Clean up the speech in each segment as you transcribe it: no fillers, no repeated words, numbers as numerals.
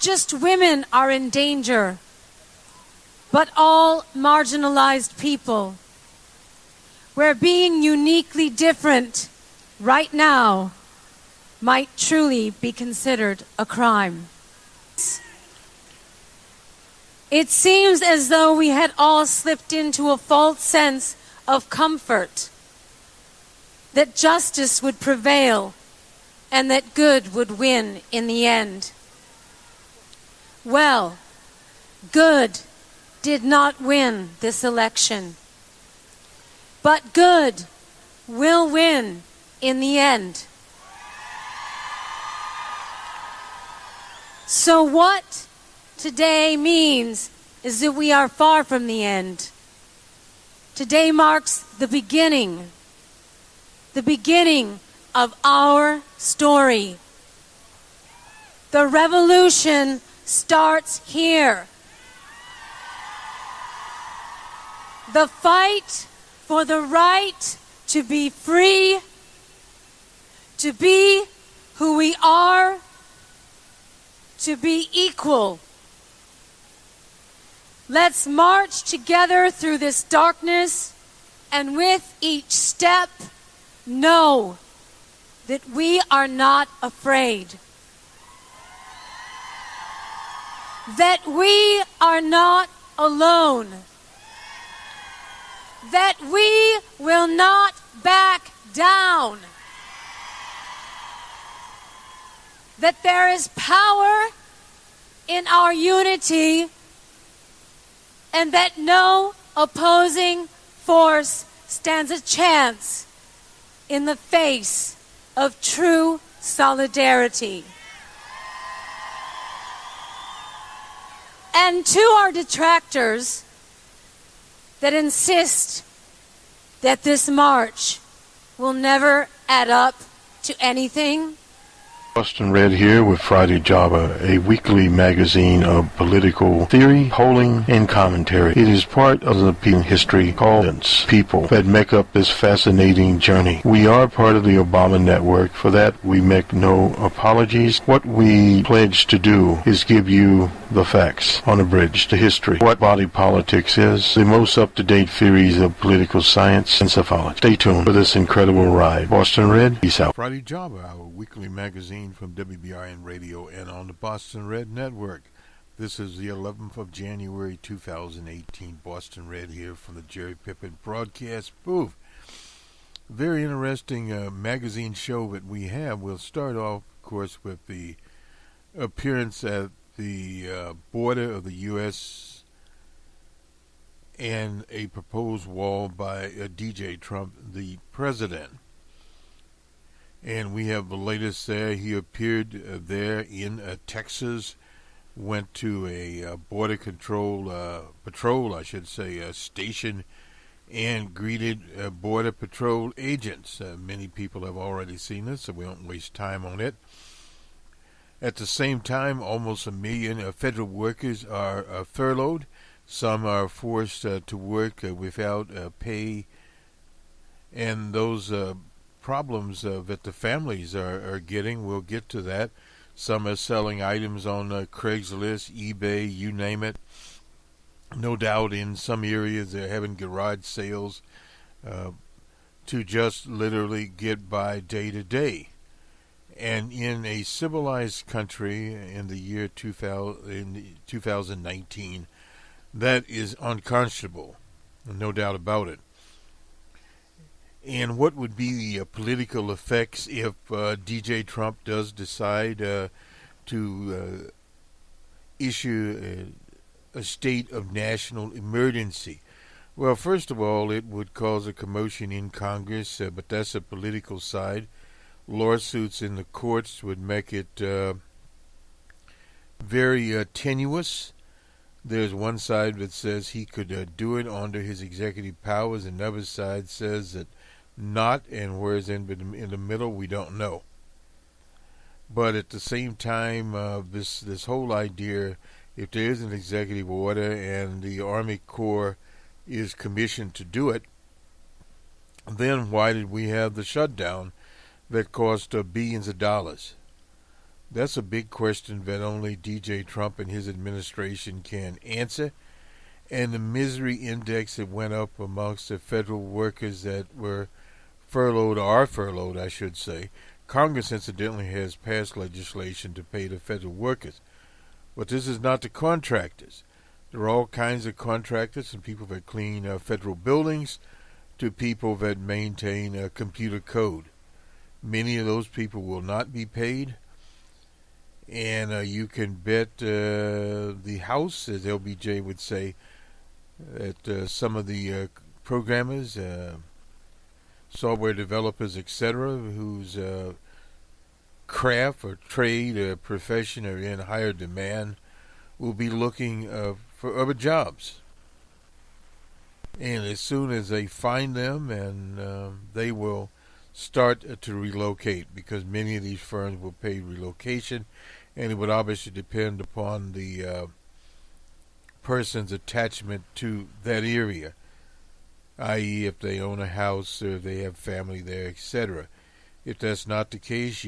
just women are in danger, but all marginalized people, where being uniquely different right now might truly be considered a crime. It seems as though we had all slipped into a false sense of comfort, that justice would prevail and that good would win in the end. Well, good did not win this election, but good will win in the end. So what today means is that we are far from the end. Today marks the beginning of our story. The revolution starts here. The fight for the right to be free, to be who we are, to be equal. Let's march together through this darkness, and with each step, know that we are not afraid. That we are not alone. That we will not back down. That there is power in our unity, and that no opposing force stands a chance in the face of true solidarity. And to our detractors that insist that this march will never add up to anything, Boston Red here with Friday Java, a weekly magazine of political theory, polling, and commentary. It is part of the history called people that make up this fascinating journey. We are part of the Obama network. For that, we make no apologies. What we pledge to do is give you the facts on a bridge to history. What body politics is, the most up-to-date theories of political science and psephology. Stay tuned for this incredible ride. Boston Red, peace out. Friday Java, our weekly magazine from WBRN Radio and on the Boston Red Network. This is the 11th of January 2018. Boston Red here from the Jerry Pippin broadcast booth. Very interesting magazine show that we have. We'll start off, of course, with the appearance at the border of the U.S. and a proposed wall by DJ Trump, the president. And we have the latest there. He appeared there in Texas, went to a border patrol station, and greeted Border Patrol agents. Many people have already seen this, so we won't waste time on it. At the same time, almost 1 million federal workers are furloughed. Some are forced to work without pay, and those problems that the families are getting. We'll get to that. Some are selling items on Craigslist, eBay, you name it. No doubt in some areas they're having garage sales to just literally get by day to day. And in a civilized country in the year 2019, that is unconscionable, no doubt about it. And what would be the political effects if DJ Trump does decide to issue a state of national emergency? Well, first of all, it would cause a commotion in Congress, but that's a political side. Lawsuits in the courts would make it very tenuous. There's one side that says he could do it under his executive powers. Another side says that not, and whereas in the middle, we don't know. But at the same time, this whole idea, if there is an executive order and the Army Corps is commissioned to do it, then why did we have the shutdown that cost billions of dollars? That's a big question that only DJ Trump and his administration can answer. And the misery index that went up amongst the federal workers that were furloughed, or are furloughed, I should say. Congress, incidentally, has passed legislation to pay the federal workers. But this is not the contractors. There are all kinds of contractors, from people that clean federal buildings to people that maintain computer code. Many of those people will not be paid. And you can bet the house, as LBJ would say, that some of the programmers, software developers, etc., whose craft or trade or profession are in higher demand, will be looking for other jobs. And as soon as they find them, and they will start to relocate, because many of these firms will pay relocation, and it would obviously depend upon the person's attachment to that area, i.e. if they own a house or if they have family there, etc. If that's not the case,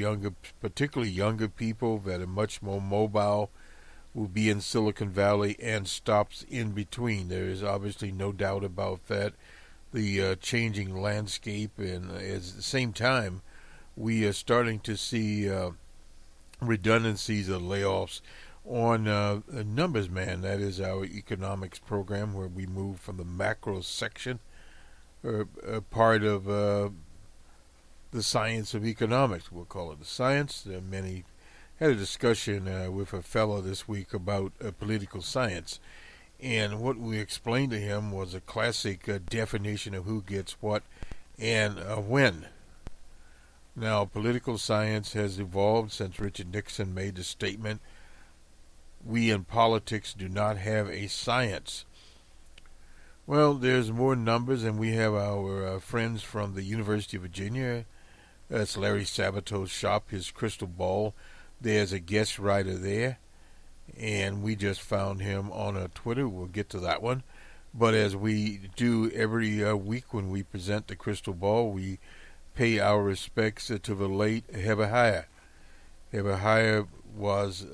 particularly younger people that are much more mobile, will be in Silicon Valley and stops in between. There is obviously no doubt about that. The changing landscape, and at the same time, we are starting to see redundancies or layoffs on Numbers Man. That is our economics program, where we move from the macro section, or part of the science of economics. We'll call it the science. Many had a discussion with a fellow this week about political science, and what we explained to him was a classic definition of who gets what and when. Now, political science has evolved since Richard Nixon made the statement, "We in politics do not have a science." Well, there's more numbers, and we have our friends from the University of Virginia. That's Larry Sabato's shop, his crystal ball. There's a guest writer there, and we just found him on Twitter. We'll get to that one. But as we do every week when we present the crystal ball, we pay our respects to the late Heber Heber was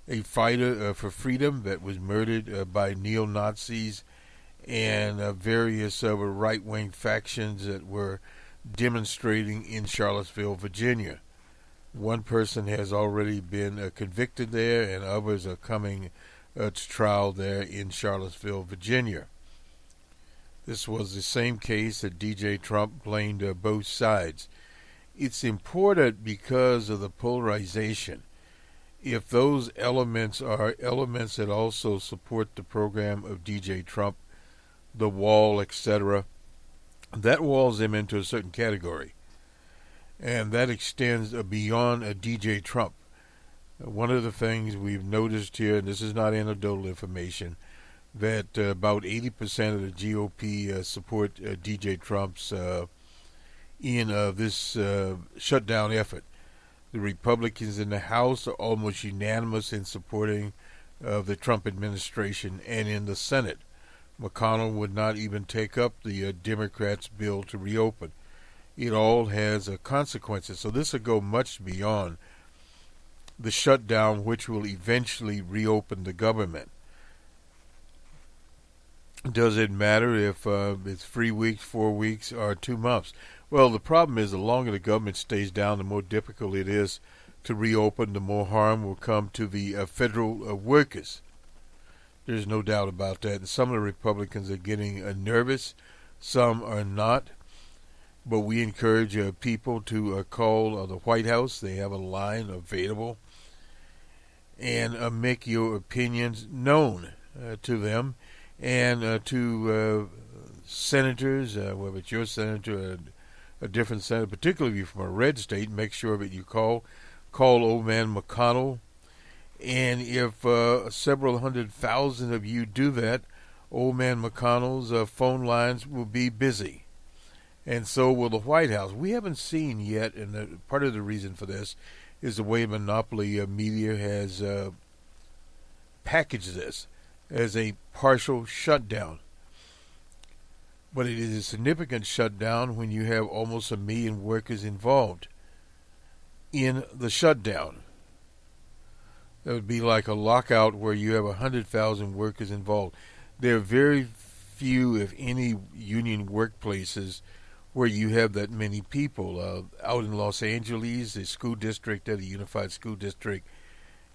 a fighter for freedom that was murdered by neo-Nazis and various right-wing factions that were demonstrating in Charlottesville, Virginia. One person has already been convicted there, and others are coming to trial there in Charlottesville, Virginia. This was the same case that DJ Trump blamed both sides. It's important because of the polarization. If those elements are elements that also support the program of DJ Trump, the wall, etc., that walls him into a certain category. And that extends beyond DJ Trump. One of the things we've noticed here, and this is not anecdotal information, that about 80% of the GOP support DJ Trump's in this shutdown effort. The Republicans in the House are almost unanimous in supporting the Trump administration, and in the Senate, McConnell would not even take up the Democrats' bill to reopen. It all has consequences. So this will go much beyond the shutdown, which will eventually reopen the government. Does it matter if it's 3 weeks, 4 weeks, or 2 months? Well, the problem is the longer the government stays down, the more difficult it is to reopen, the more harm will come to the federal workers. There's no doubt about that. And some of the Republicans are getting nervous. Some are not. But we encourage people to call the White House. They have a line available. And make your opinions known to them. And to senators, whether it's your senator or a different senator, particularly if you're from a red state, make sure that you call old man McConnell. And if several 100,000 of you do that, old man McConnell's phone lines will be busy. And so will the White House. We haven't seen yet, and part of the reason for this is the way monopoly media has packaged this as a partial shutdown. But it is a significant shutdown when you have almost 1 million workers involved in the shutdown. That would be like a lockout where you have 100,000 workers involved. There are very few, if any, union workplaces where you have that many people. Out in Los Angeles, the school district, the Unified School District,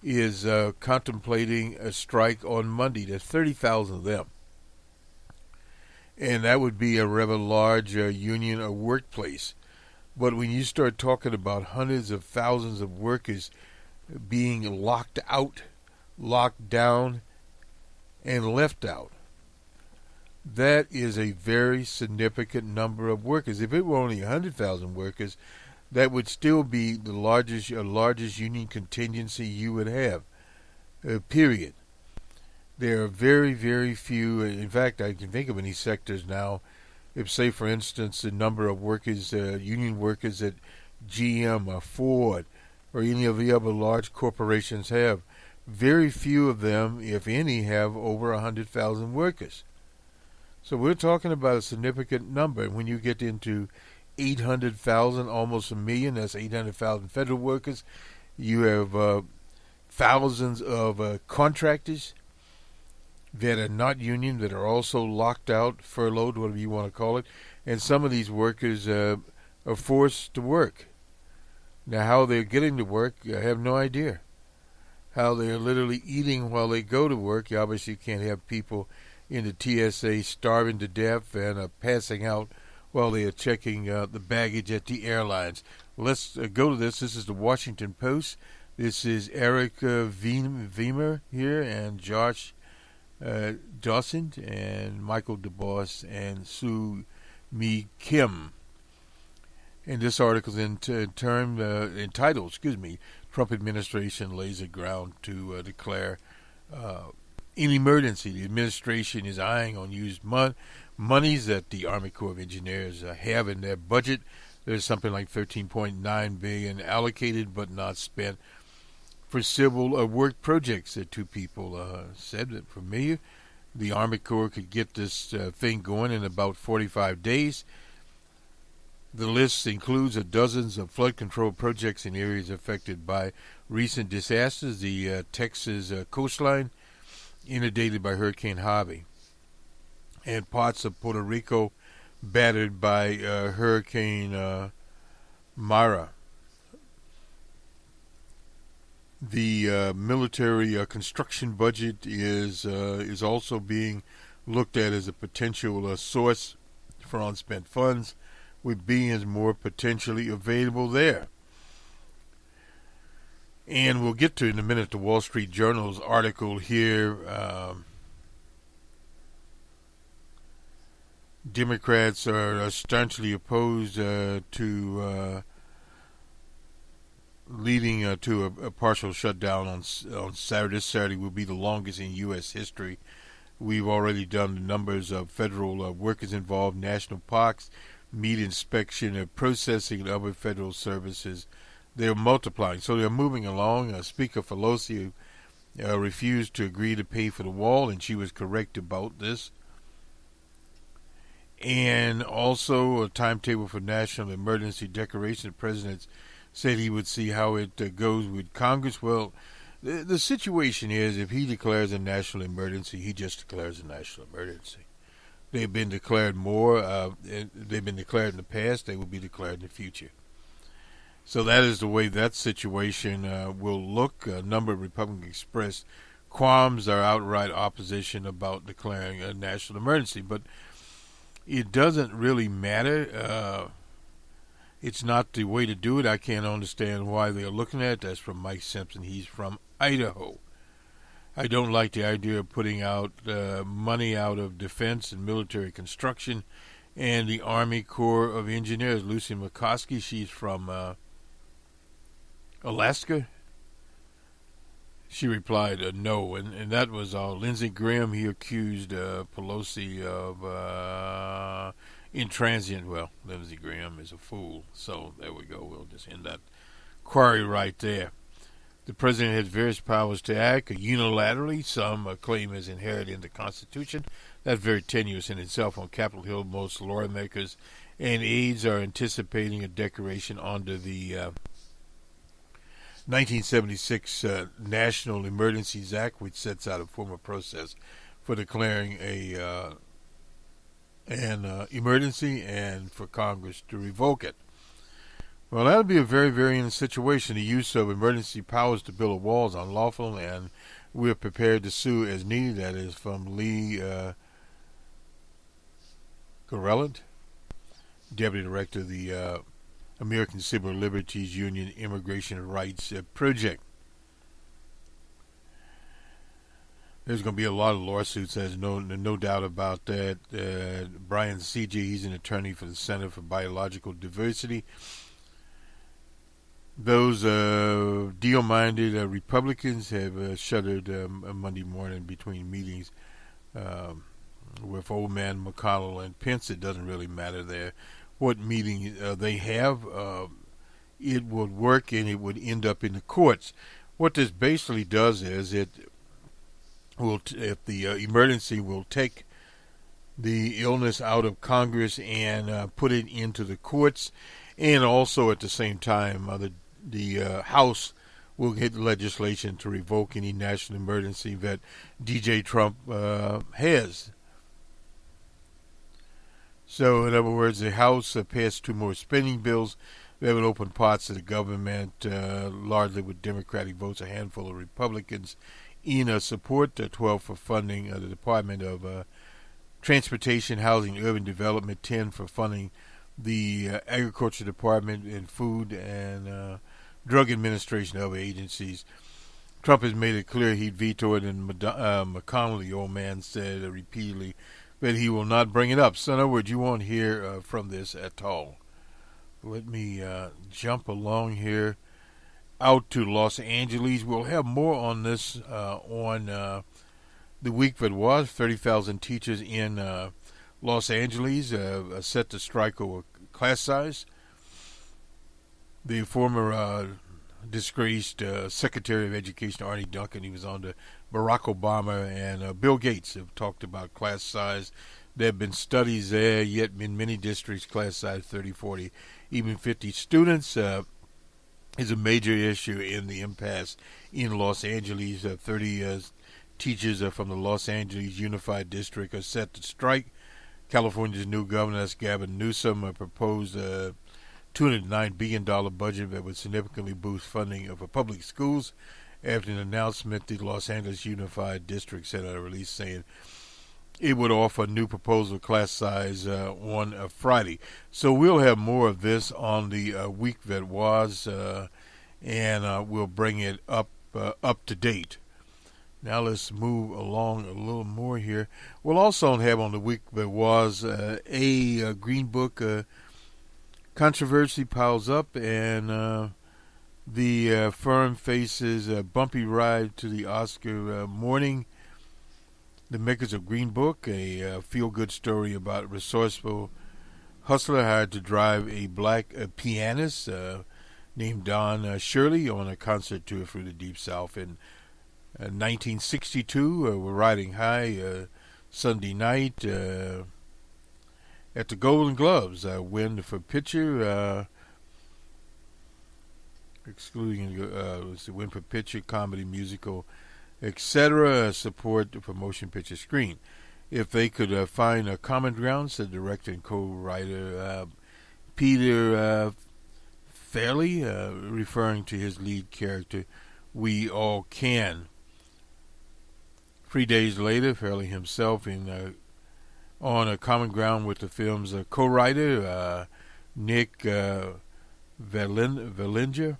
is contemplating a strike on Monday. There's 30,000 of them. And that would be a rather large union or workplace. But when you start talking about hundreds of thousands of workers being locked out, locked down, and left out, that is a very significant number of workers. If it were only 100,000 workers, that would still be the largest union contingency you would have, period. There are very, very few. In fact, I can think of any sectors now. If, say, for instance, the number of workers, union workers at GM or Ford or any of the other large corporations have, very few of them, if any, have over 100,000 workers. So we're talking about a significant number. When you get into 800,000, almost a million, that's 800,000 federal workers. You have thousands of contractors that are not union, that are also locked out, furloughed, whatever you want to call it. And some of these workers are forced to work. Now, how they're getting to work, I have no idea. How they're literally eating while they go to work. You obviously can't have people in the TSA starving to death and passing out while they are checking the baggage at the airlines. Let's go to this. This is the Washington Post. This is Eric Weimer here, and Josh Dawson, and Michael DeBoss, and Sue Mi Kim. And this article is entitled, Trump administration lays the ground to declare an emergency. The administration is eyeing on used monies that the Army Corps of Engineers have in their budget. There's something like $13.9 billion allocated but not spent for civil work projects. Two people said that for me, the Army Corps could get this thing going in about 45 days. The list includes dozens of flood control projects in areas affected by recent disasters. The Texas coastline, inundated by Hurricane Harvey, and parts of Puerto Rico battered by Hurricane Mara. The military construction budget is also being looked at as a potential source for unspent funds, with billions more potentially available there. And we'll get to in a minute the Wall Street Journal's article here. Democrats are staunchly opposed to leading to a partial shutdown on Saturday. This Saturday will be the longest in U.S. history. We've already done the numbers of federal workers involved, national parks, meat inspection, processing, and other federal services. They're multiplying, so they're moving along. Speaker Pelosi refused to agree to pay for the wall, and she was correct about this. And also a timetable for national emergency declaration. The president said he would see how it goes with Congress. Well, the situation is, if he declares a national emergency, he just declares a national emergency. They've been declared more. They've been declared in the past. They will be declared in the future. So that is the way that situation will look. A number of Republicans expressed qualms or outright opposition about declaring a national emergency. But it doesn't really matter. It's not the way to do it. I can't understand why they're looking at it. That's from Mike Simpson. He's from Idaho. I don't like the idea of putting out money out of defense and military construction and the Army Corps of Engineers. Lucy McCoskey, she's from Alaska. She replied no, and that was all. Lindsey Graham, he accused Pelosi of intransient. Well, Lindsey Graham is a fool, so there we go. We'll just end that query right there. The president has various powers to act unilaterally. Some claim is inherent in the Constitution. That's very tenuous in itself. On Capitol Hill, most lawmakers and aides are anticipating a declaration under the 1976 National Emergencies Act, which sets out a formal process for declaring an emergency and for Congress to revoke it. Well, that would be a very, very interesting situation. The use of emergency powers to build a wall is unlawful, and we're prepared to sue as needed. That is from Lee Garland, Deputy Director of the American Civil Liberties Union Immigration Rights Project. There's going to be a lot of lawsuits, there's no doubt about that. Brian C.J., he's an attorney for the Center for Biological Diversity. Those deal-minded Republicans have shuddered Monday morning between meetings with old man McConnell and Pence. It doesn't really matter there what meeting they have. It would work and it would end up in the courts. What this basically does is it will, if the emergency will take the illness out of Congress and put it into the courts, and also at the same time the House will get legislation to revoke any national emergency that DJ Trump has. So, in other words, the House passed 2 more spending bills that would open parts of the government, largely with Democratic votes, a handful of Republicans in support, 12 for funding the Department of Transportation, Housing, Urban Development, 10 for funding the Agriculture Department and Food and Drug Administration and other agencies. Trump has made it clear he'd veto it, and McConnell, the old man, said repeatedly that he will not bring it up. So in other words, you won't hear from this at all. Let me jump along here out to Los Angeles. We'll have more on this on the week that was. 30,000 teachers in Los Angeles set to strike over class size. The former disgraced Secretary of Education, Arnie Duncan, he was on to Barack Obama, and Bill Gates have talked about class size. There have been studies there, yet in many districts, class size 30, 40, even 50 students is a major issue in the impasse in Los Angeles. 30 teachers from the Los Angeles Unified District are set to strike. California's new governor, Gavin Newsom, proposed a $209 billion budget that would significantly boost funding for public schools. After an announcement, the Los Angeles Unified District sent out a release saying it would offer a new proposal class size on Friday. So we'll have more of this on the week that was, and we'll bring it up to date. Now let's move along a little more here. We'll also have on the week that was a Green Book controversy piles up, and the firm faces a bumpy ride to the Oscar morning. The makers of Green Book, a feel-good story about a resourceful hustler hired to drive a black pianist named Don Shirley on a concert tour through the Deep South in 1962. We're riding high Sunday night at the Golden Gloves. Win for picture, excluding win for picture, comedy, musical, etc. Support for motion picture screen. If they could find a common ground, said director and co-writer Peter Farrelly, referring to his lead character, we all can. 3 days later, Farrelly himself on a common ground with the film's co-writer, Nick Valinger,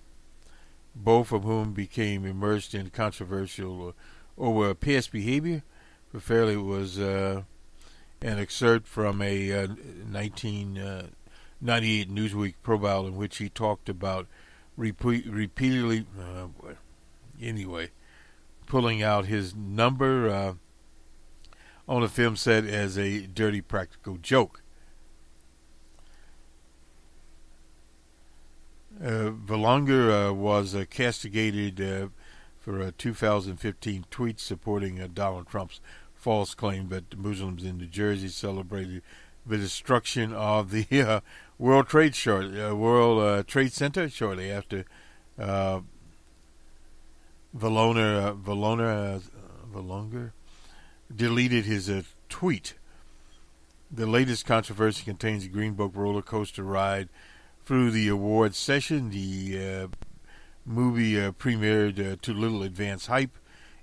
both of whom became immersed in controversial over past behavior. For Farrelly was an excerpt from a 1998 Newsweek profile in which he talked about repeatedly, pulling out his number on a film set as a dirty practical joke. Valonger was castigated for a 2015 tweet supporting Donald Trump's false claim that Muslims in New Jersey celebrated the destruction of the World Trade Center shortly after Valonger deleted his tweet. The latest controversy contains the Green Book roller coaster ride through the awards session. The movie premiered to little advance hype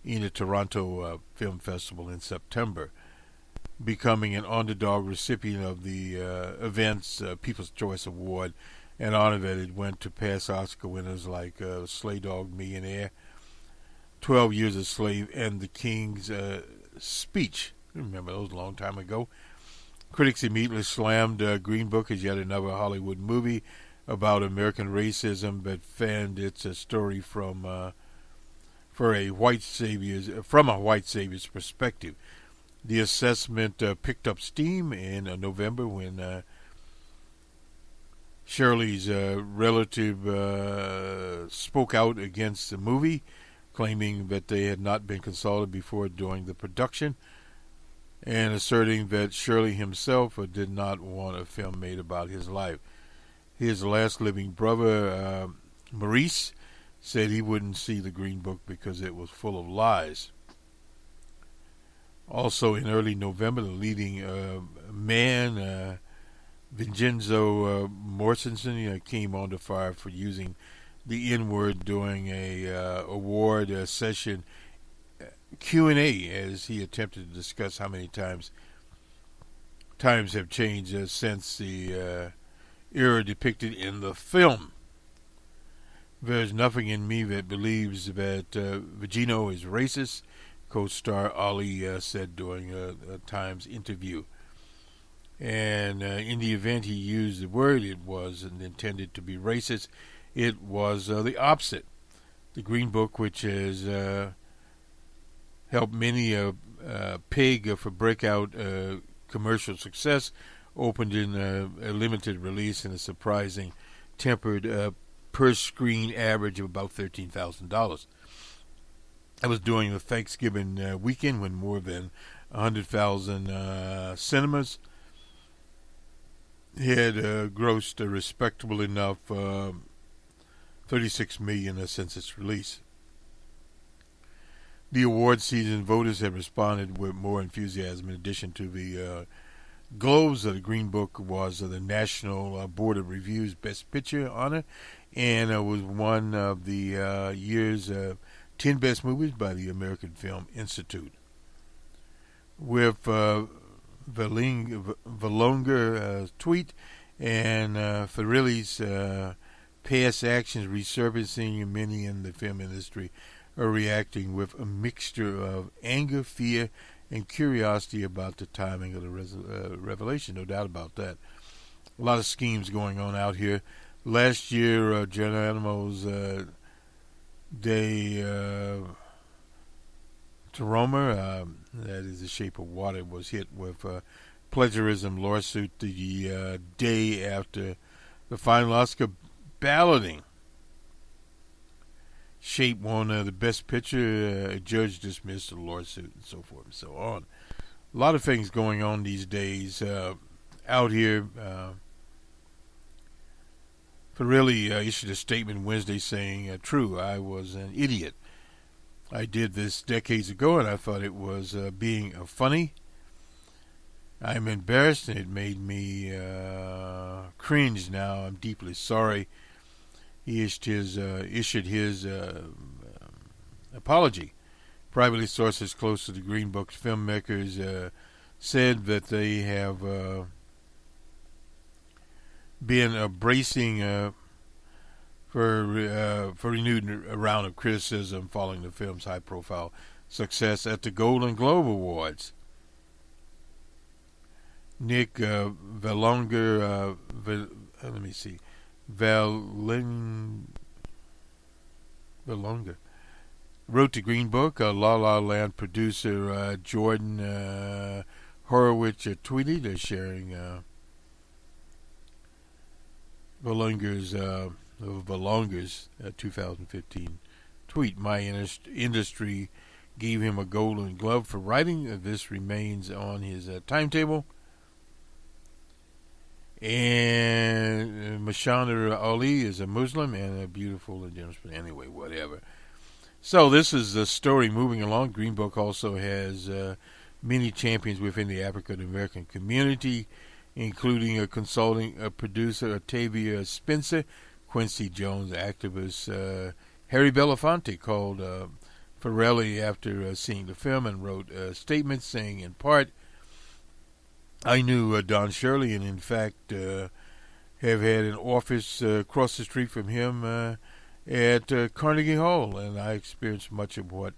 in the Toronto Film Festival in September, becoming an underdog recipient of the event's People's Choice Award, an honor that it went to past Oscar winners like Slay Dog Millionaire, 12 Years a Slave, and The King's Speech. Remember those a long time ago. Critics immediately slammed Green Book as yet another Hollywood movie about American racism, but found it's a story from a white savior's perspective. The assessment picked up steam in November when Shirley's relative spoke out against the movie, claiming that they had not been consulted before during the production, and asserting that Shirley himself did not want a film made about his life. His last living brother, Maurice, said he wouldn't see the Green Book because it was full of lies. Also in early November, the leading man, Vincenzo Mortensen, came under fire for using the N-word during a award session Q&A as he attempted to discuss how many times have changed since the era depicted in the film. There's nothing in me that believes that Vigino is racist, co-star Ali said during a Times interview. And in the event he used the word, it wasn't intended to be racist. It was the opposite. The Green Book, which has helped many pig for breakout commercial success, opened in a limited release and a surprising tempered per-screen average of about $13,000. That was during the Thanksgiving weekend when more than 100,000 cinemas had grossed a respectable enough $36 million since its release. The award season voters have responded with more enthusiasm. In addition to the Globes, the Green Book was the National Board of Review's Best Picture honor, and was one of the year's 10 best movies by the American Film Institute. With Valonger tweet and Farilli's past actions resurfacing, many in the film industry are reacting with a mixture of anger, fear, and curiosity about the timing of the revelation. No doubt about that. A lot of schemes going on out here. Last year, Geronimo's de Taroma, that is The Shape of Water, was hit with a plagiarism lawsuit the day after the final Oscar balloting. Shape won the Best Picture. A judge dismissed the lawsuit, and so forth and so on. A lot of things going on these days out here. Farilli issued a statement Wednesday saying, "True, I was an idiot. I did this decades ago, and I thought it was being funny. I'm embarrassed, and it made me cringe. Now I'm deeply sorry." He issued his apology. Privately sources close to the Green Book filmmakers said that they have been bracing for renewed round of criticism following the film's high-profile success at the Golden Globe Awards. Nick Valonger, Valonger wrote the Green Book. La La Land producer Jordan Horowitz tweeted sharing Valonger's 2015 tweet. "My industry gave him a Golden Glove for writing. This remains on his timetable." And Mashanda Ali is a Muslim and a beautiful and generous. But anyway, whatever. So this is the story moving along. Green Book also has many champions within the African American community, including a consulting producer, Octavia Spencer, Quincy Jones activist Harry Belafonte called Farrelly after seeing the film and wrote a statement saying, in part, I knew Don Shirley and in fact have had an office across the street from him at Carnegie Hall, and I experienced much of what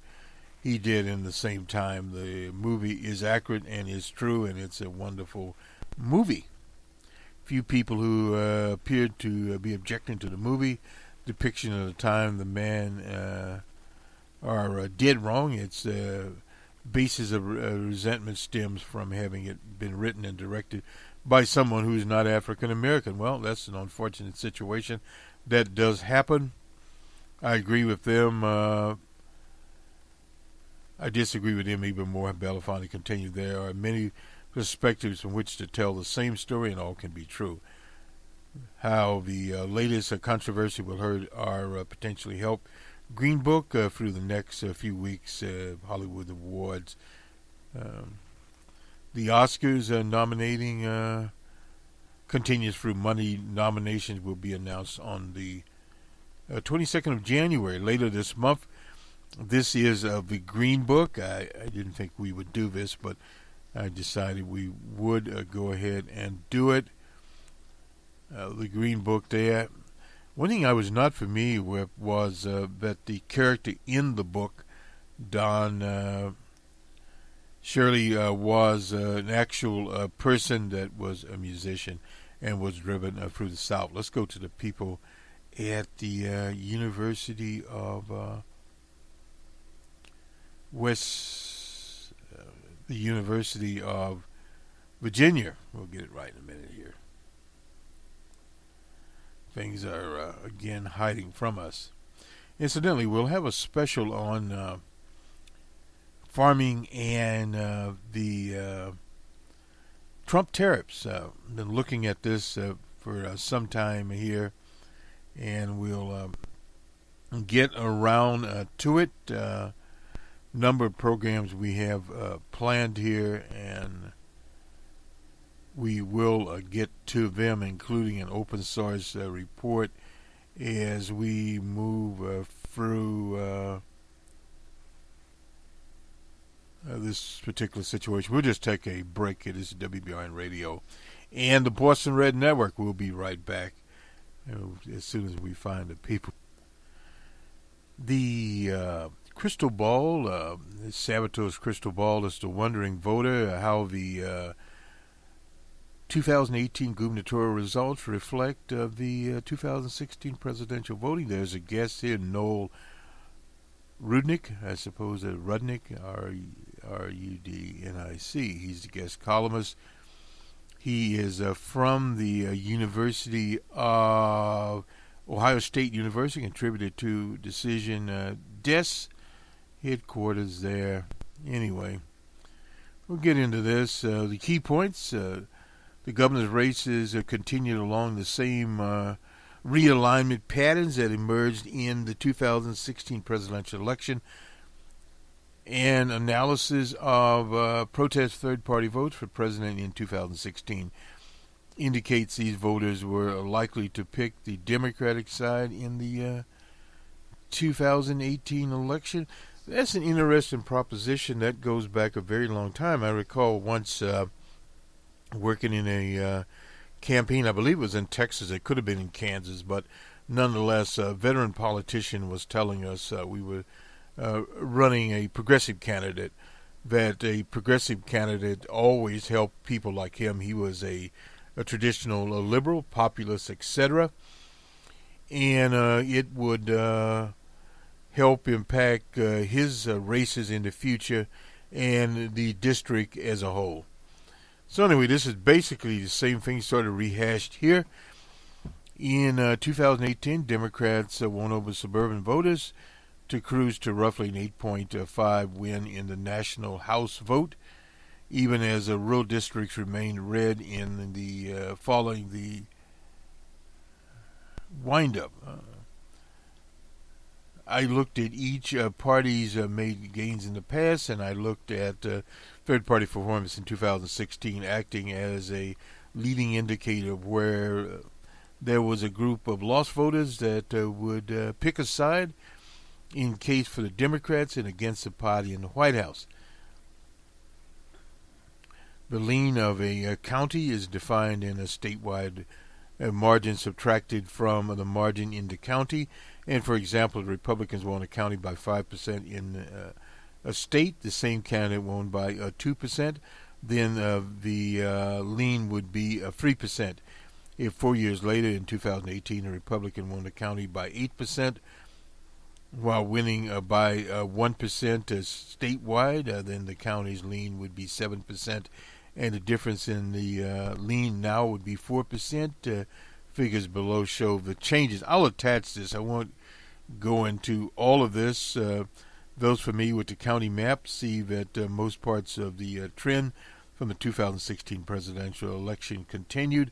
he did in the same time. The movie is accurate and is true, and it's a wonderful movie. Few people who appeared to be objecting to the movie depiction of the time the man are dead wrong. Its basis of resentment stems from having it been written and directed by someone who's not African American. Well, that's an unfortunate situation. That does happen. I agree with them. I disagree with them even more. Belafonte continued, there are many perspectives from which to tell the same story, and all can be true. How the latest controversy will hurt or potentially help Green Book through the next few weeks, Hollywood Awards. The Oscars nominating continues through Monday. Nominations will be announced on the 22nd of January, later this month. This is the Green Book. I didn't think we would do this, but I decided we would go ahead and do it. The Green Book there. One thing I was not familiar with was that the character in the book, Don Shirley, was an actual person that was a musician and was driven through the South. Let's go to the people at the University of the University of Virginia. We'll get it right in a minute here. Things are, again, hiding from us. Incidentally, we'll have a special on farming and the Trump tariffs. Been looking at this for some time here, and we'll get around to it. Number of programs we have planned here, and we will get to them, including an open source report as we move through this particular situation. We'll just take a break. It is WBRN Radio and the Boston Red Network. We'll be right back as soon as we find the people. The crystal ball, Sabato's crystal ball, is the wondering voter, how the 2018 gubernatorial results reflect the 2016 presidential voting. There's a guest here, Noel Rudnick, I suppose, Rudnick, R-U-D-N-I-C. He's the guest columnist. He is from the University of Ohio State University, contributed to Decision Desk, headquarters there. Anyway, we'll get into this. The key points. The governor's races continued along the same realignment patterns that emerged in the 2016 presidential election. And analysis of protest third-party votes for president in 2016 indicates these voters were likely to pick the Democratic side in the 2018 election. That's an interesting proposition that goes back a very long time. I recall once working in a campaign, I believe it was in Texas, it could have been in Kansas, but nonetheless, a veteran politician was telling us we were running a progressive candidate, that a progressive candidate always helped people like him. He was a traditional liberal, populist, etc., and it would help impact his races in the future and the district as a whole. So anyway, this is basically the same thing sort of rehashed here. In 2018, Democrats won over suburban voters to cruise to roughly an 8.5 win in the national House vote, even as rural districts remained red in the following the wind-up. I looked at each party's made gains in the past, and I looked at third-party performance in 2016, acting as a leading indicator of where there was a group of lost voters that would pick a side in case for the Democrats and against the party in the White House. The lean of a county is defined in a statewide margin subtracted from the margin in the county. And for example, the Republicans won a county by 5% in a state. The same candidate won by 2%. Then the lean would be 3%. If 4 years later, in 2018, a Republican won the county by 8%, while winning by 1% statewide, then the county's lean would be 7%. And the difference in the lean now would be 4%. Figures below show the changes. I'll attach this. I won't go into all of this. Those familiar with the county map see that most parts of the trend from the 2016 presidential election continued.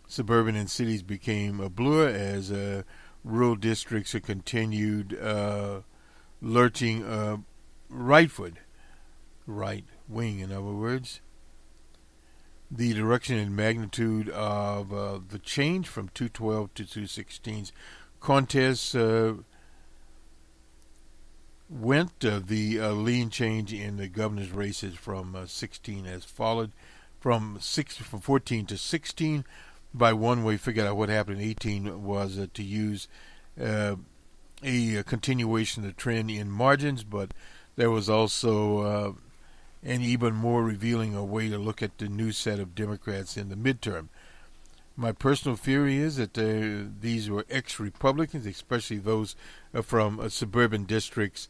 Suburban and cities became a blur as rural districts are continued lurching rightward, right wing in other words. The direction and magnitude of the change from 212 to 216's contests went. The lean change in the governor's races from 16 has followed from 14 to 16. By one way, figured out what happened in 18 was to use a continuation of the trend in margins, but there was also an even more revealing a way to look at the new set of Democrats in the midterm. My personal theory is that these were ex-Republicans, especially those from suburban districts,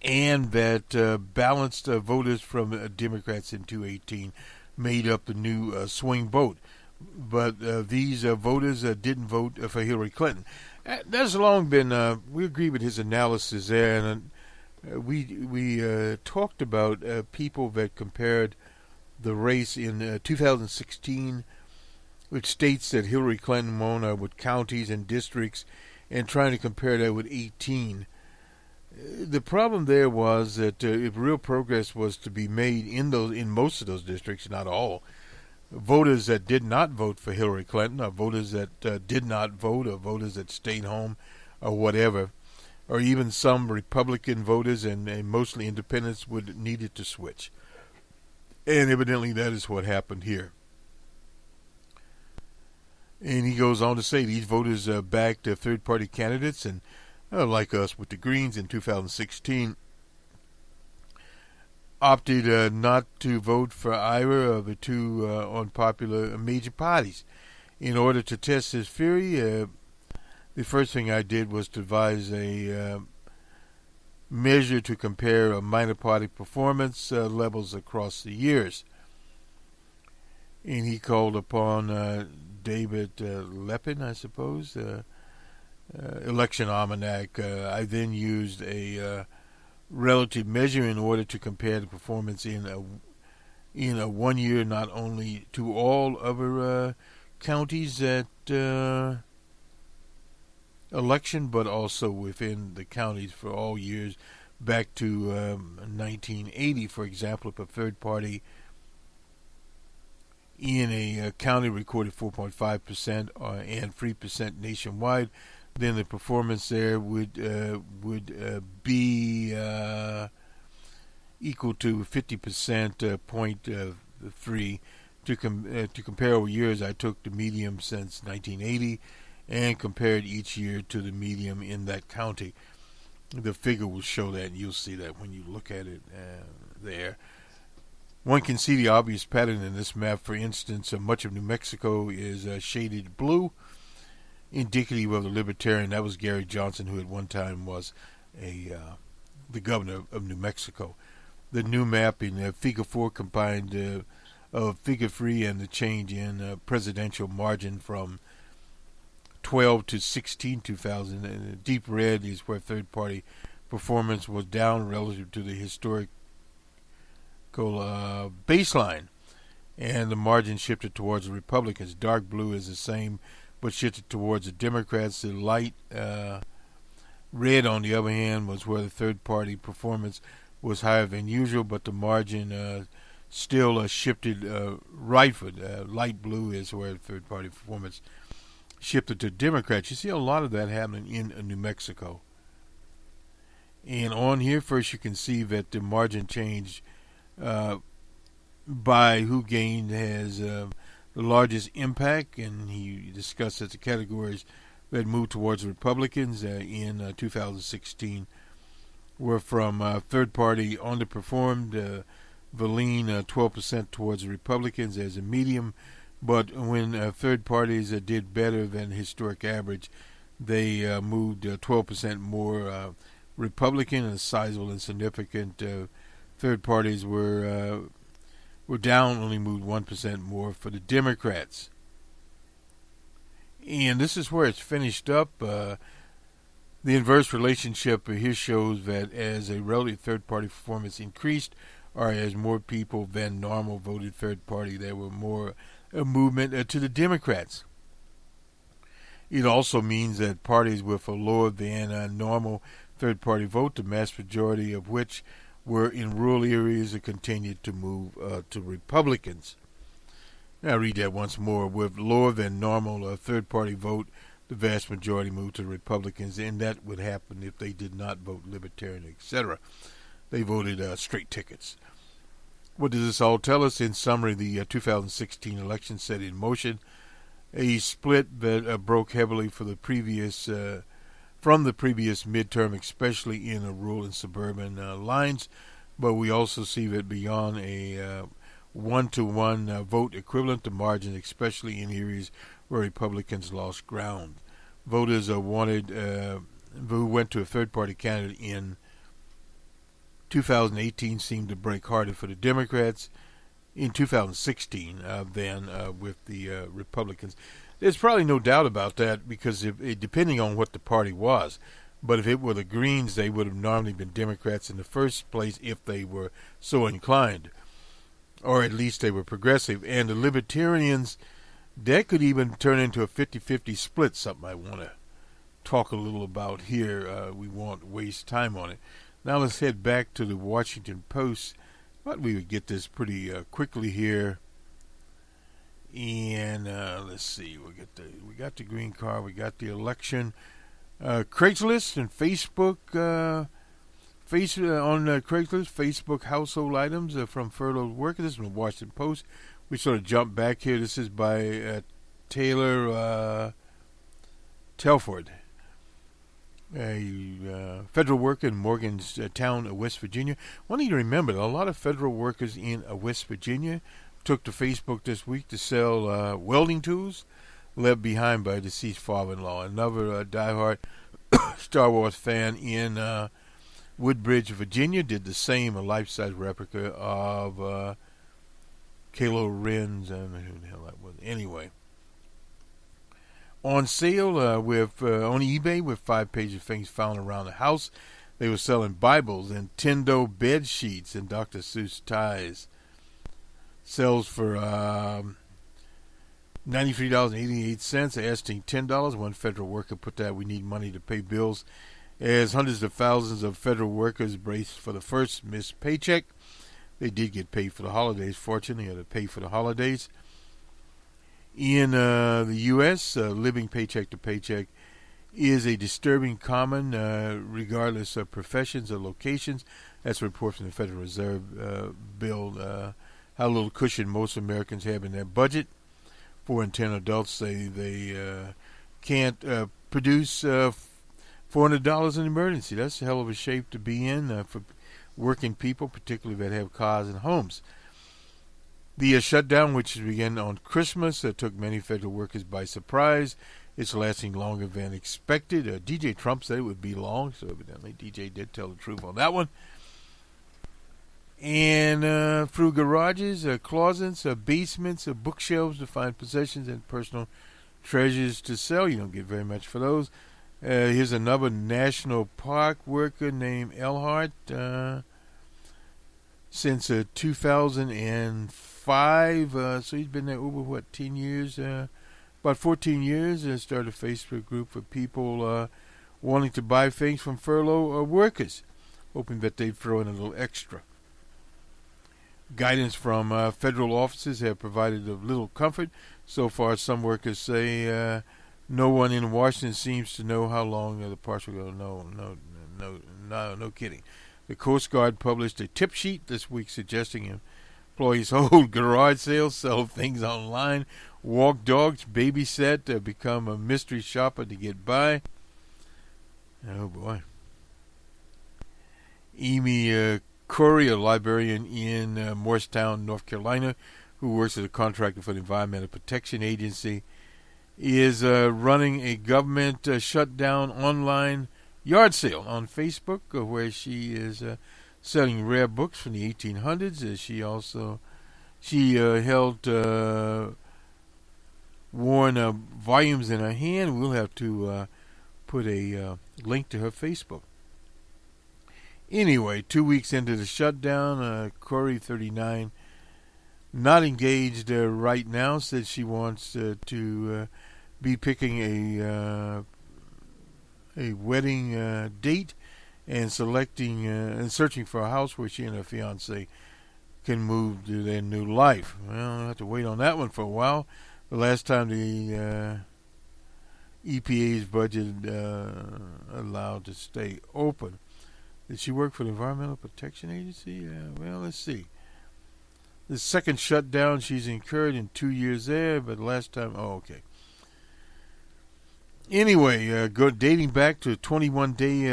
and that balanced voters from Democrats in 2018 made up the new swing vote. But these voters didn't vote for Hillary Clinton. That's long been, we agree with his analysis there, and we talked about people that compared the race in 2016 with states that Hillary Clinton won, with counties and districts, and trying to compare that with 18. The problem there was that if real progress was to be made in most of those districts, not all, voters that did not vote for Hillary Clinton, or voters that did not vote, or voters that stayed home, or whatever, or even some Republican voters and mostly independents would needed to switch. And evidently that is what happened here. And he goes on to say these voters backed third-party candidates, and like us with the Greens in 2016, opted not to vote for either of the two unpopular major parties. In order to test his theory, the first thing I did was to devise a measure to compare minor party performance levels across the years. And he called upon David Lepin, I suppose, election almanac. I then used a relative measure in order to compare the performance in a 1 year, not only to all other counties at election, but also within the counties for all years back to 1980. For example, if a third party in a county recorded 4.5% and 3% nationwide, then the performance there would be equal to 50% 0.3. To compare over years, I took the medium since 1980 and compared each year to the medium in that county. The figure will show that, and you'll see that when you look at it there. One can see the obvious pattern in this map. For instance, much of New Mexico is shaded blue, indicative of the Libertarian. That was Gary Johnson, who at one time was the governor of New Mexico. The new map in Figure 4 combined of Figure 3 and the change in presidential margin from 12 to 16 2000. And deep red is where third-party performance was down relative to the historical baseline, and the margin shifted towards the Republicans. Dark blue is the same, but shifted towards the Democrats. The light Red, on the other hand, was where the third-party performance was higher than usual, but the margin still shifted rightward. Light blue is where third-party performance shifted to Democrats. You see a lot of that happening in New Mexico. And on here, first you can see that the margin change by who gained has the largest impact, and he discussed that the categories that moved towards Republicans in 2016 were from third-party underperformed, the lean 12% towards the Republicans as a medium, but when third parties did better than historic average, they moved 12% more Republican, and sizable and significant third parties were down, only moved 1% more for the Democrats. And this is where it's finished up. The inverse relationship here shows that as a relative third-party performance increased, or as more people than normal voted third party, there were more movement to the Democrats. It also means that parties with a lower than normal third-party vote, the mass majority of which were in rural areas, continued to move to Republicans. Now I'll read that once more. With lower than normal third-party vote, the vast majority moved to Republicans, and that would happen if they did not vote Libertarian, etc. They voted straight tickets. What does this all tell us? In summary, the 2016 election set in motion a split that broke heavily for the previous from the previous midterm, especially in the rural and suburban lines. But we also see that beyond a one-to-one vote equivalent, the margin, especially in areas where Republicans lost ground. Voters wanted who went to a third-party candidate in 2018 seemed to break harder for the Democrats in 2016 than with the Republicans. There's probably no doubt about that, because depending on what the party was, but if it were the Greens, they would have normally been Democrats in the first place if they were so inclined, or at least they were progressive. And the Libertarians, that could even turn into a 50-50 split, something I want to talk a little about here. We won't waste time on it. Now let's head back to the Washington Post. Thought we would get this pretty quickly here. And let's see, we got the green card, we got the election. Craigslist and Facebook, on Craigslist, Facebook household items from furloughed workers. This is from the Washington Post. We sort of jump back here. This is by Taylor Telford, a federal worker in Morgantown, West Virginia. One thing to remember, a lot of federal workers in West Virginia took to Facebook this week to sell welding tools left behind by a deceased father-in-law. Another diehard Star Wars fan in Woodbridge, Virginia, did the same, a life-size replica of Kylo Ren's, who the hell that was. Anyway, on sale with on eBay with 5 pages of things found around the house. They were selling Bibles and Tendo bed sheets and Dr. Seuss ties. Sells for $93.88, asking $10. One federal worker put that, "We need money to pay bills," as hundreds of thousands of federal workers braced for the first missed paycheck. They did get paid for the holidays. Fortunately, they had to pay for the holidays. In the U.S., living paycheck to paycheck is a disturbing common, regardless of professions or locations. That's a report from the Federal Reserve bill. How little cushion most Americans have in their budget. 4 in 10 adults say they can't produce $400 in emergency. That's a hell of a shape to be in for working people, particularly that have cars and homes. The shutdown, which began on Christmas, took many federal workers by surprise. It's lasting longer than expected. DJ Trump said it would be long, so evidently DJ did tell the truth on that one. And through garages, closets, basements, bookshelves to find possessions and personal treasures to sell. You don't get very much for those. Here's another national park worker named Elhart. Since 2005, so he's been there over, 10 years? About 14 years. Started a Facebook group for people wanting to buy things from furlough workers, hoping that they throw in a little extra. Guidance from federal offices have provided of little comfort. So far, some workers say no one in Washington seems to know how long the partial go. No kidding. The Coast Guard published a tip sheet this week suggesting employees hold garage sales, sell things online, walk dogs, babysit, become a mystery shopper to get by. Oh boy. Amy Corey, a librarian in Morristown, North Carolina, who works as a contractor for the Environmental Protection Agency, is running a government shutdown online yard sale on Facebook, where she is selling rare books from the 1800s. She held worn volumes in her hand. We'll have to put a link to her Facebook. Anyway, 2 weeks into the shutdown, Corey, 39, not engaged right now, said she wants to be picking a wedding date and selecting and searching for a house where she and her fiance can move to their new life. Well, I'll have to wait on that one for a while. The last time the EPA's budget allowed to stay open. Did she work for the Environmental Protection Agency? Well, let's see. The second shutdown she's incurred in 2 years there, but last time, okay. Anyway, dating back to 21 day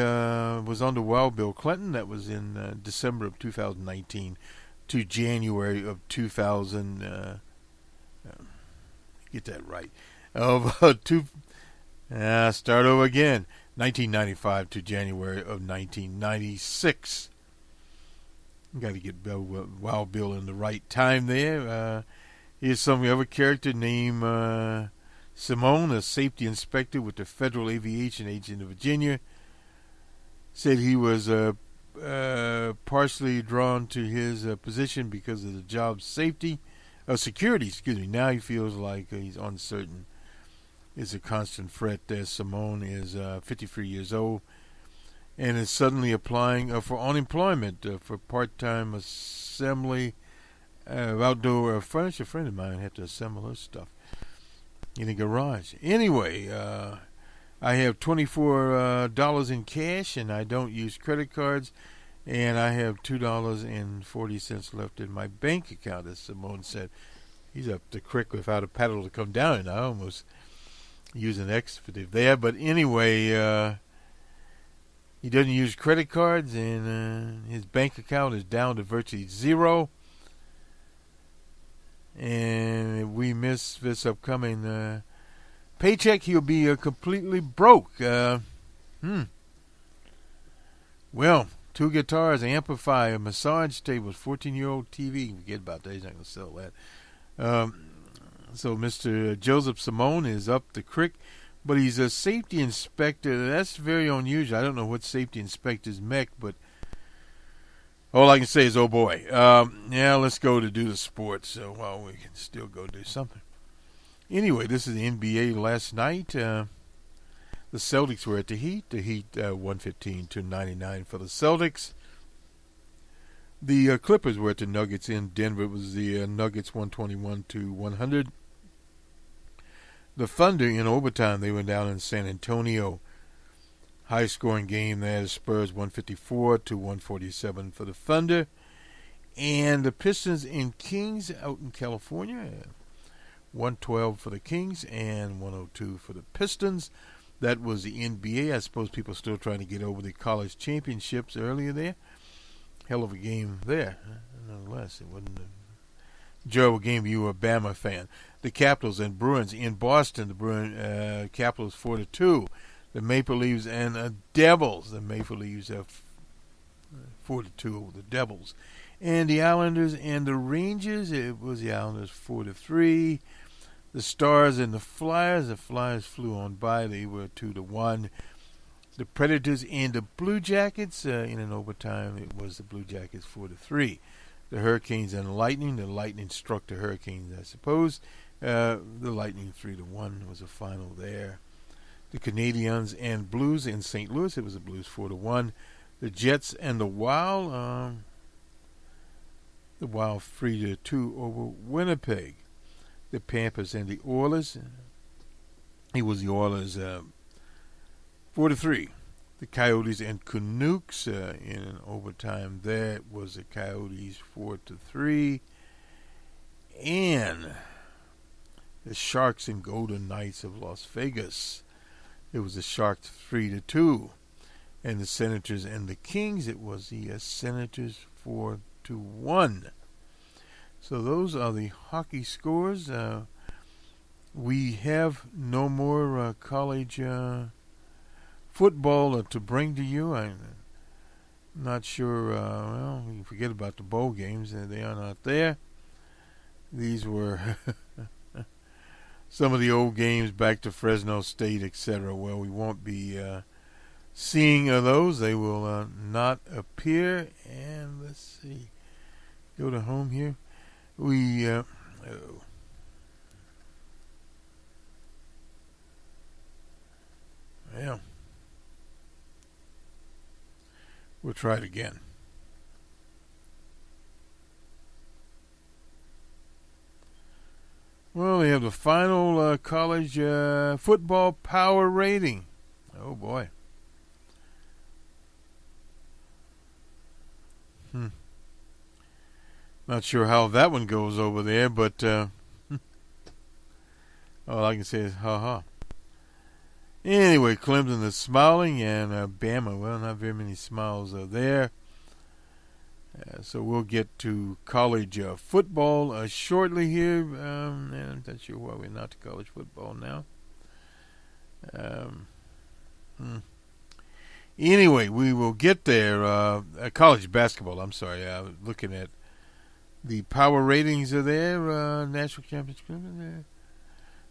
was under Wild Bill Clinton. That was in December of 2019 to January of 2000. Get that right. Start over again. 1995 to January of 1996. Got to get Wild Bill in the right time there. Here's some other character named Simone, a safety inspector with the Federal Aviation Agency in Virginia, said he was partially drawn to his position because of the job's security. Now he feels like he's uncertain. It's a constant threat. Simone is 53 years old and is suddenly applying for unemployment for part-time assembly outdoor furniture. A friend of mine had to assemble her stuff in a garage. Anyway, I have $24 in cash, and I don't use credit cards, and I have $2.40 left in my bank account, as Simone said. He's up the creek without a paddle to come down, and I almost use an expletive there. But anyway, he doesn't use credit cards, and his bank account is down to virtually zero. And if we miss this upcoming paycheck, he'll be completely broke. Well, 2 guitars, an amplifier, a massage table, 14-year-old TV. Forget about that. He's not going to sell that. So Mr. Joseph Simone is up the creek, but he's a safety inspector. That's very unusual. I don't know what safety inspectors make, but all I can say is, oh boy. Yeah, let's go to do the sports. So, well, we can still go do something. Anyway, this is the NBA last night. The Celtics were at the Heat. The Heat 115-99 for the Celtics. The Clippers were at the Nuggets in Denver. It was the Nuggets 121-100. The Thunder in overtime, they went down in San Antonio. High-scoring game there. The Spurs 154-147 for the Thunder. And the Pistons and Kings out in California. 112 for the Kings and 102 for the Pistons. That was the NBA. I suppose people are still trying to get over the college championships earlier there. Hell of a game there. Nonetheless, it wasn't a enjoyable game if you were a Bama fan. The Capitals and Bruins in Boston. The Capitals 4-2. The Maple Leafs and the Devils. The Maple Leafs have 4-2 over the Devils. And the Islanders and the Rangers. It was the Islanders 4-3. The Stars and the Flyers. The Flyers flew on by. They were 2-1. The Predators and the Blue Jackets. In an overtime, it was the Blue Jackets 4-3. The Hurricanes and the Lightning. The Lightning struck the Hurricanes, I suppose. The Lightning 3-1 was the final there. the Canadiens and Blues in St. Louis. It was the Blues 4-1. The Jets and the Wild 3-2 over Winnipeg. The Panthers and the Oilers. It was the Oilers 4-3. The Coyotes and Canucks in an overtime. That was the Coyotes 4-3. And the Sharks and Golden Knights of Las Vegas. It was the Sharks 3-2. And the Senators and the Kings, it was the Senators 4-1. So those are the hockey scores. We have no more college football to bring to you. I'm not sure. Well, we can forget about the bowl games. They are not there. These were some of the old games back to Fresno State, etc. Well, we won't be seeing those. They will not appear. And let's see. Go to home here. We yeah. We'll try it again. Well, we have the final college football power rating. Oh, boy. Not sure how that one goes over there, but all I can say is ha-ha. Anyway, Clemson is smiling, and Bama, well, not very many smiles there. So we'll get to college football shortly here. And I'm not sure why we're not to college football now. Anyway, we will get there. College basketball, I'm sorry. I was looking at the power ratings are there. National championship there.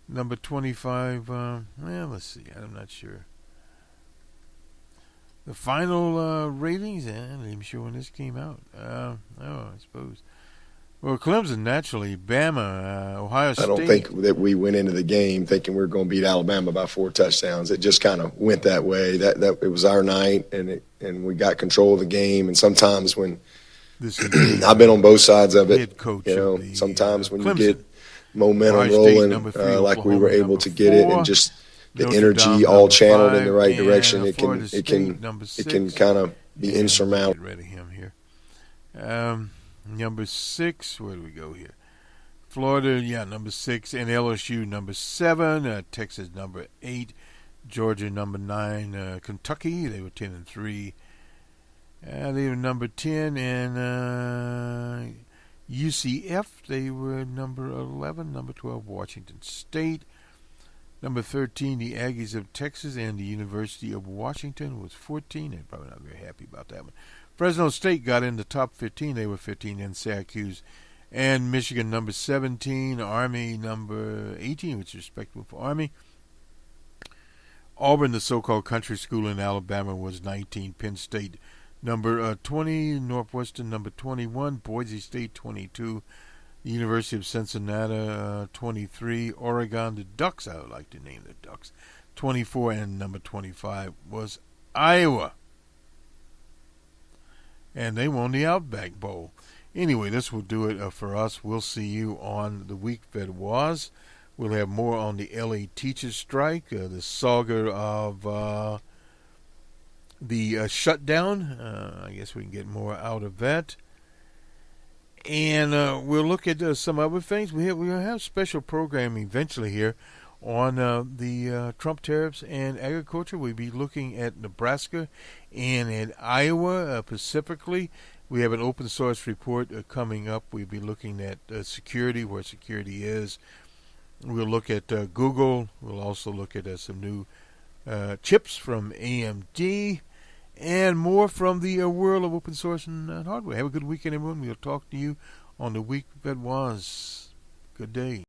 Number 25, well, let's see. I'm not sure. The final ratings, I'm not even sure when this came out. I suppose. Well, Clemson, naturally. Bama, Ohio State. I don't think that we went into the game thinking we were going to beat Alabama by 4 touchdowns. It just kind of went that way. That it was our night, and we got control of the game. And sometimes when I've been on both sides of it, sometimes when Clemson. you get momentum rolling like we were able to get it, and just the energy all channeled in the right direction, it can kind of be insurmountable. Get rid of him here. Number 6, where do we go here? Florida, number 6, and LSU number 7, Texas number 8, Georgia number 9, Kentucky, they were 10-3. They were number 10, and UCF, they were number 11, number 12, Washington State. Number 13, the Aggies of Texas, and the University of Washington was 14. They're probably not very happy about that one. Fresno State got in the top 15. They were 15, and Syracuse and Michigan number 17. Army number 18, which is respectable for Army. Auburn, the so-called country school in Alabama, was 19. Penn State number 20. Northwestern number 21. Boise State 22. The University of Cincinnati 23. Oregon, the Ducks, I would like to name the Ducks, 24. And number 25 was Iowa. And they won the Outback Bowl. Anyway, this will do it for us. We'll see you on the week that was. We'll have more on the LA teachers strike, the saga of the shutdown. I guess we can get more out of that. And we'll look at some other things. We'll have special programming eventually here on the Trump tariffs and agriculture. We'll be looking at Nebraska and at Iowa specifically. We have an open source report coming up. We'll be looking at security, where security is. We'll look at Google. We'll also look at some new chips from AMD and more from the world of open source and hardware. Have a good weekend, everyone. We'll talk to you on the week that was. Good day.